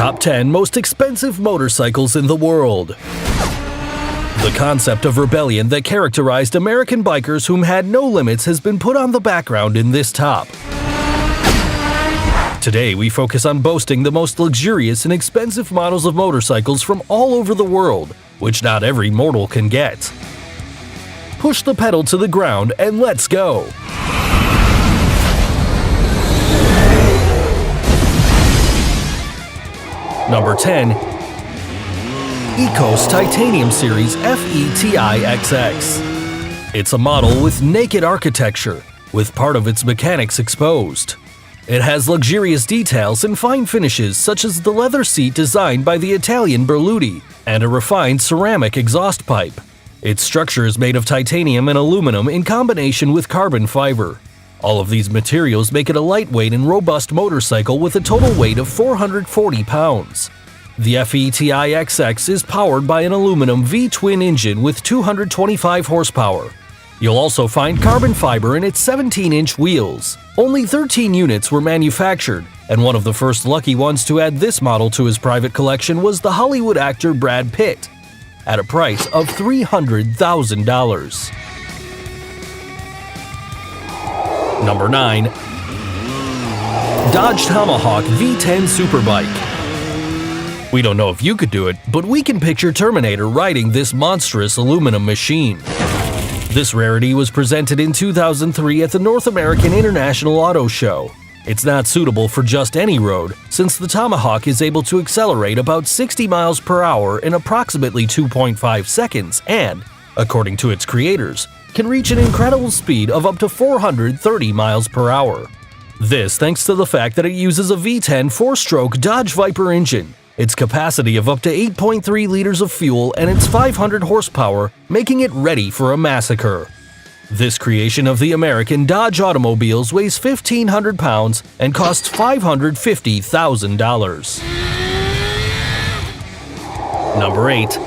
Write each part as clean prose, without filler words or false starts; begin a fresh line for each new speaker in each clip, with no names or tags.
Top 10 Most Expensive Motorcycles in the World. The concept of rebellion that characterized American bikers whom had no limits has been put on the background in this top. Today, we focus on boasting the most luxurious and expensive models of motorcycles from all over the world, which not every mortal can get. Push the pedal to the ground and let's go! Number 10. Ecos Titanium Series FETI-XX. It's a model with naked architecture, with part of its mechanics exposed. It has luxurious details and fine finishes such as the leather seat designed by the Italian Berluti and a refined ceramic exhaust pipe. Its structure is made of titanium and aluminum in combination with carbon fiber. All of these materials make it a lightweight and robust motorcycle with a total weight of 440 pounds. The FETI-XX is powered by an aluminum V-twin engine with 225 horsepower. You'll also find carbon fiber in its 17-inch wheels. Only 13 units were manufactured, and one of the first lucky ones to add this model to his private collection was the Hollywood actor Brad Pitt, at a price of $300,000. Number 9. Dodge Tomahawk V10 Superbike. We don't know if you could do it, but we can picture Terminator riding this monstrous aluminum machine. This rarity was presented in 2003 at the North American International Auto Show. It's not suitable for just any road, since the Tomahawk is able to accelerate about 60 miles per hour in approximately 2.5 seconds and, according to its creators, can reach an incredible speed of up to 430 miles per hour. This thanks to the fact that it uses a V10 4-stroke Dodge Viper engine, its capacity of up to 8.3 liters of fuel, and its 500 horsepower, making it ready for a massacre. This creation of the American Dodge automobiles weighs 1,500 pounds and costs $550,000. Number 8.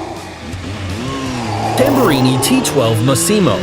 Tamburini T12 Massimo.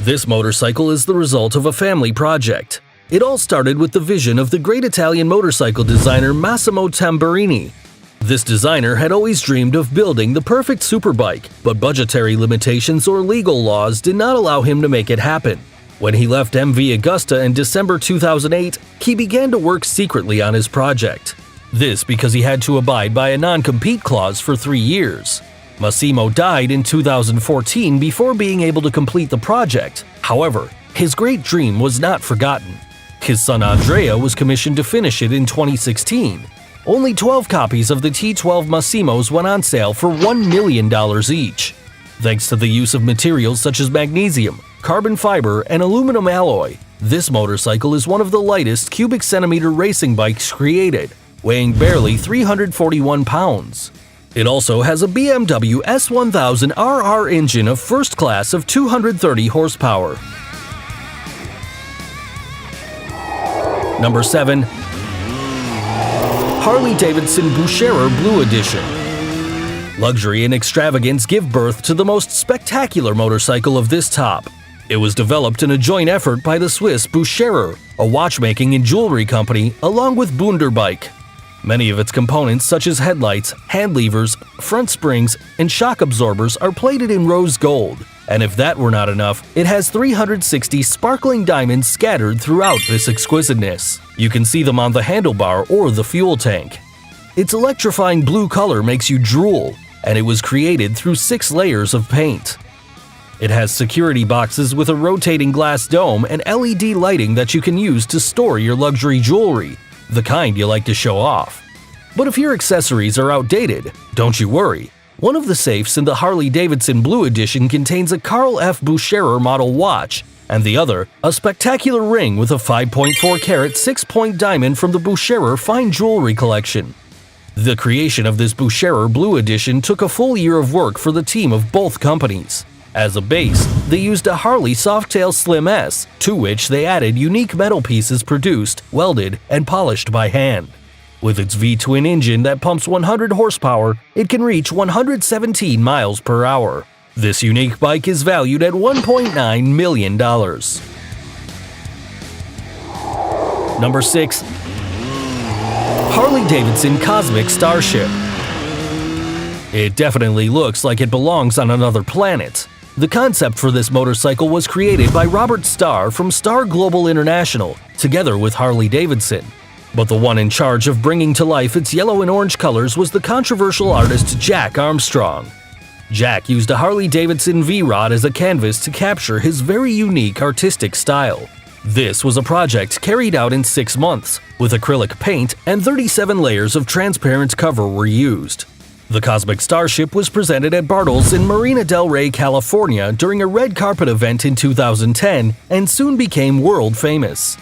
This motorcycle is the result of a family project. It all started with the vision of the great Italian motorcycle designer Massimo Tamburini. This designer had always dreamed of building the perfect superbike, but budgetary limitations or legal laws did not allow him to make it happen. When he left MV Agusta in December 2008, he began to work secretly on his project. This because he had to abide by a non-compete clause for 3 years. Massimo died in 2014 before being able to complete the project. However, his great dream was not forgotten. His son Andrea was commissioned to finish it in 2016. Only 12 copies of the T12 Massimos went on sale for $1 million each. Thanks to the use of materials such as magnesium, carbon fiber, and aluminum alloy, this motorcycle is one of the lightest cubic centimeter racing bikes created, weighing barely 341 pounds. It also has a BMW S1000 RR engine of first class of 230 horsepower. Number 7. Harley-Davidson Bucherer Blue Edition. Luxury and extravagance give birth to the most spectacular motorcycle of this top. It was developed in a joint effort by the Swiss Bucherer, a watchmaking and jewelry company, along with Bundarbike. Many of its components, such as headlights, hand levers, front springs, and shock absorbers, are plated in rose gold. And if that were not enough, it has 360 sparkling diamonds scattered throughout this exquisiteness. You can see them on the handlebar or the fuel tank. Its electrifying blue color makes you drool, and it was created through 6 layers of paint. It has security boxes with a rotating glass dome and LED lighting that you can use to store your luxury jewelry, the kind you like to show off. But if your accessories are outdated, don't you worry. One of the safes in the Harley-Davidson Blue Edition contains a Carl F. Bucherer model watch, and the other, a spectacular ring with a 5.4-carat 6-point diamond from the Bucherer Fine Jewelry Collection. The creation of this Bucherer Blue Edition took a full year of work for the team of both companies. As a base, they used a Harley Softail Slim S, to which they added unique metal pieces produced, welded, and polished by hand. With its V-twin engine that pumps 100 horsepower, it can reach 117 miles per hour. This unique bike is valued at $1.9 million. Number 6. Harley-Davidson Cosmic Starship. It definitely looks like it belongs on another planet. The concept for this motorcycle was created by Robert Starr from Starr Global International, together with Harley-Davidson. But the one in charge of bringing to life its yellow and orange colors was the controversial artist Jack Armstrong. Jack used a Harley-Davidson V-Rod as a canvas to capture his very unique artistic style. This was a project carried out in 6 months, with acrylic paint and 37 layers of transparent cover were used. The Cosmic Starship was presented at Bartles in Marina del Rey, California during a red carpet event in 2010 and soon became world famous.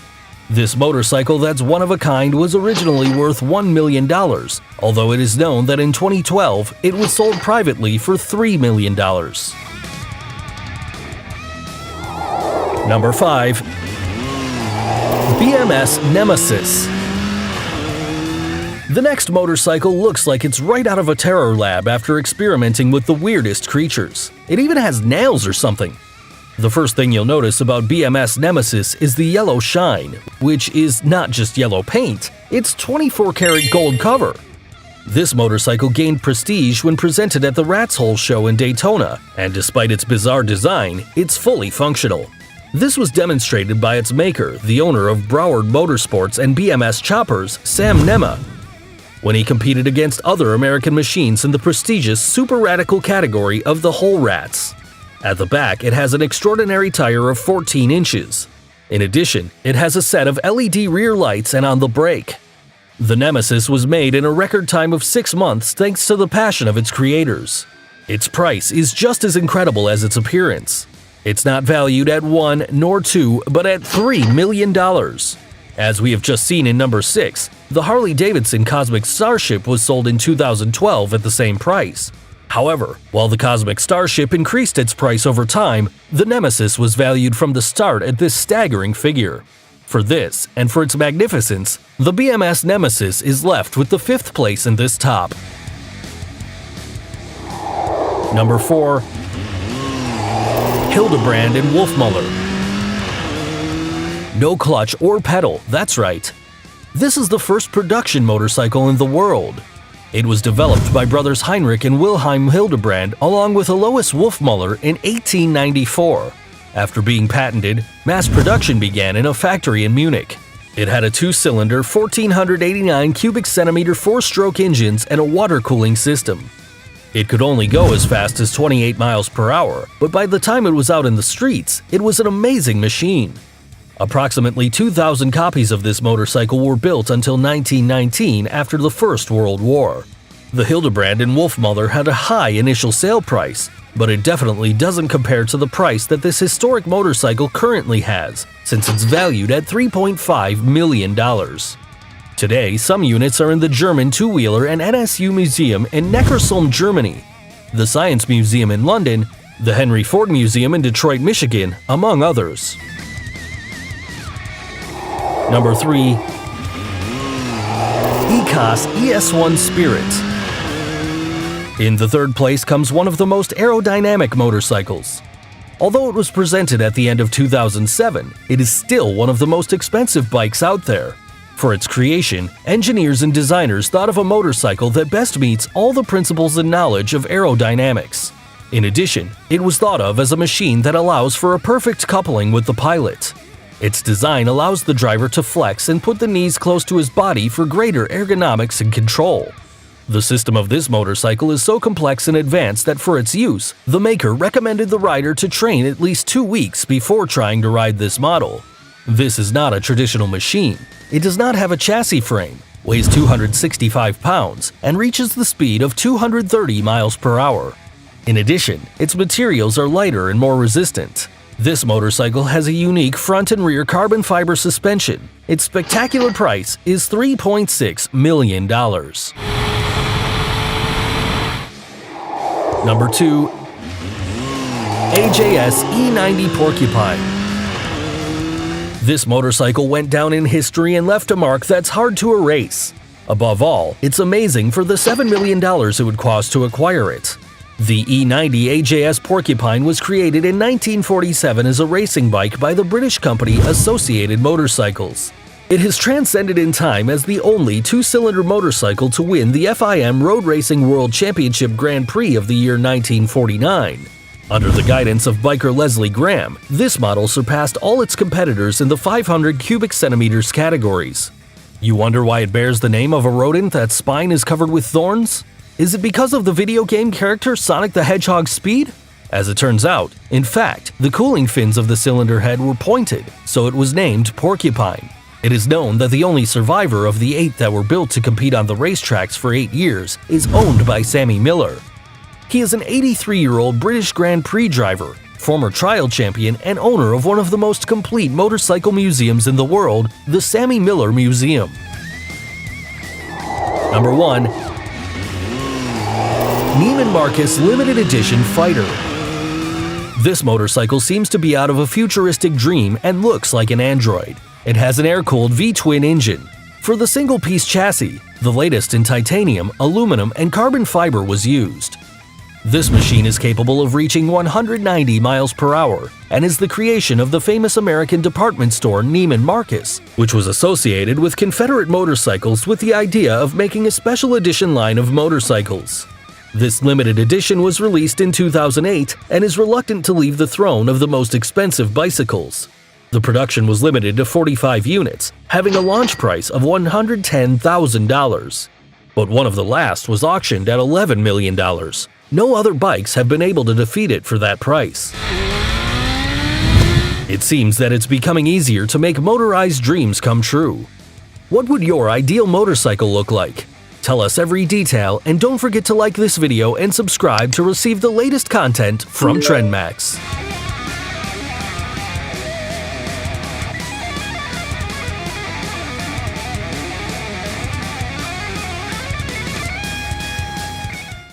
This motorcycle that's one of a kind was originally worth $1 million, although it is known that in 2012 it was sold privately for $3 million. Number 5. BMS Nemesis. The next motorcycle looks like it's right out of a terror lab after experimenting with the weirdest creatures. It even has nails or something. The first thing you'll notice about BMS Nemesis is the yellow shine, which is not just yellow paint, it's 24-karat gold cover. This motorcycle gained prestige when presented at the Rat's Hole show in Daytona, and despite its bizarre design, it's fully functional. This was demonstrated by its maker, the owner of Broward Motorsports and BMS Choppers, Sam Nema, when he competed against other American machines in the prestigious Super Radical category of the Whole Rats. At the back, it has an extraordinary tire of 14 inches. In addition, it has a set of LED rear lights and on the brake. The Nemesis was made in a record time of 6 months thanks to the passion of its creators. Its price is just as incredible as its appearance. It's not valued at 1 nor 2, but at $3 million. As we have just seen in number 6, the Harley-Davidson Cosmic Starship was sold in 2012 at the same price. However, while the Cosmic Starship increased its price over time, the Nemesis was valued from the start at this staggering figure. For this, and for its magnificence, the BMS Nemesis is left with the 5th place in this top. Number 4. Hildebrand and Wolfmuller. No clutch or pedal, that's right. This is the first production motorcycle in the world. It was developed by brothers Heinrich and Wilhelm Hildebrand along with Alois Wolfmuller in 1894. After being patented, mass production began in a factory in Munich. It had a 2-cylinder, 1,489 cubic centimeter 4-stroke engines and a water cooling system. It could only go as fast as 28 miles per hour, but by the time it was out in the streets, it was an amazing machine. Approximately 2,000 copies of this motorcycle were built until 1919 after the First World War. The Hildebrand and Wolfmuller had a high initial sale price, but it definitely doesn't compare to the price that this historic motorcycle currently has, since it's valued at $3.5 million. Today, some units are in the German two-wheeler and NSU Museum in Neckarsulm, Germany, the Science Museum in London, the Henry Ford Museum in Detroit, Michigan, among others. Number 3. ECOS ES1 Spirit. In the 3rd place comes one of the most aerodynamic motorcycles. Although it was presented at the end of 2007, it is still one of the most expensive bikes out there. For its creation, engineers and designers thought of a motorcycle that best meets all the principles and knowledge of aerodynamics. In addition, it was thought of as a machine that allows for a perfect coupling with the pilot. Its design allows the driver to flex and put the knees close to his body for greater ergonomics and control. The system of this motorcycle is so complex and advanced that for its use, the maker recommended the rider to train at least 2 weeks before trying to ride this model. This is not a traditional machine. It does not have a chassis frame, weighs 265 pounds, and reaches the speed of 230 miles per hour. In addition, its materials are lighter and more resistant. This motorcycle has a unique front and rear carbon fiber suspension. Its spectacular price is $3.6 million. Number 2. AJS E90 Porcupine. This motorcycle went down in history and left a mark that's hard to erase. Above all, it's amazing for the $7 million it would cost to acquire it. The E90 AJS Porcupine was created in 1947 as a racing bike by the British company Associated Motorcycles. It has transcended in time as the only two-cylinder motorcycle to win the FIM Road Racing World Championship Grand Prix of the year 1949. Under the guidance of biker Leslie Graham, this model surpassed all its competitors in the 500 cubic centimeters categories. You wonder why it bears the name of a rodent that's spine is covered with thorns? Is it because of the video game character Sonic the Hedgehog's speed? As it turns out, in fact, the cooling fins of the cylinder head were pointed, so it was named Porcupine. It is known that the only survivor of the 8 that were built to compete on the racetracks for 8 years is owned by Sammy Miller. He is an 83-year-old British Grand Prix driver, former trial champion, and owner of one of the most complete motorcycle museums in the world, the Sammy Miller Museum. Number 1. Neiman Marcus Limited Edition Fighter. This motorcycle seems to be out of a futuristic dream and looks like an android. It has an air-cooled V-twin engine. For the single-piece chassis, the latest in titanium, aluminum, and carbon fiber was used. This machine is capable of reaching 190 miles per hour and is the creation of the famous American department store Neiman Marcus, which was associated with Confederate motorcycles with the idea of making a special edition line of motorcycles. This limited edition was released in 2008 and is reluctant to leave the throne of the most expensive bicycles. The production was limited to 45 units, having a launch price of $110,000. But one of the last was auctioned at $11 million. No other bikes have been able to defeat it for that price. It seems that it's becoming easier to make motorized dreams come true. What would your ideal motorcycle look like? Tell us every detail, and don't forget to like this video and subscribe to receive the latest content from TrendMax.